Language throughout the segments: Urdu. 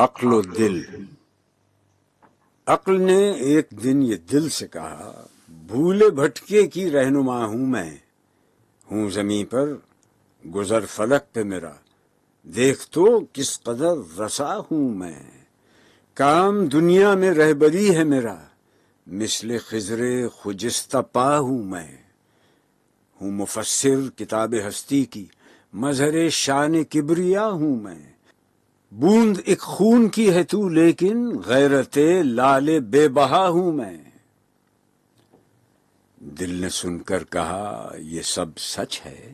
عقل و دل۔ عقل نے ایک دن یہ دل سے کہا، بھولے بھٹکے کی رہنما ہوں میں، ہوں زمیں پر گزر فلک پہ میرا، دیکھ تو کس قدر رسا ہوں میں۔ کام دنیا میں رہبری ہے میرا، مثل خضر خجستہ پا ہوں میں، ہوں مفسر کتاب ہستی کی، مظہر شان کبریا ہوں میں۔ بوند ایک خون کی ہے تو لیکن غیرت لال بے بہا ہوں میں۔ دل نے سن کر کہا یہ سب سچ ہے،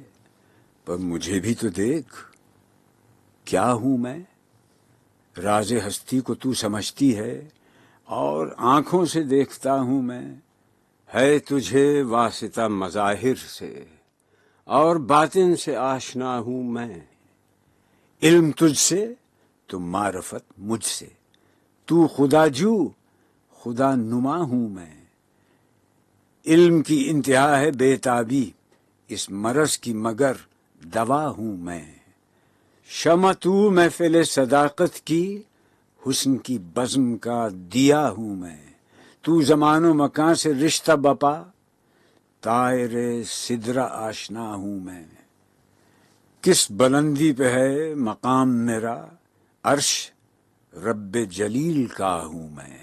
پر مجھے بھی تو دیکھ، کیا ہوں میں؟ راز ہستی کو تو سمجھتی ہے اور آنکھوں سے دیکھتا ہوں میں، ہے تجھے واسطہ مظاہر سے اور باطن سے آشنا ہوں میں۔ علم تجھ سے تو معرفت مجھ سے، تو خدا جو خدا نما ہوں میں۔ علم کی انتہا ہے بے تابی، اس مرض کی مگر دوا ہوں میں۔ شمع تو محفل صداقت کی، حسن کی بزم کا دیا ہوں میں۔ تو زمان و مکان سے رشتہ بپا، طائر سدرہ آشنا ہوں میں۔ کس بلندی پہ ہے مقام میرا، عرش رب جلیل کا ہوں میں۔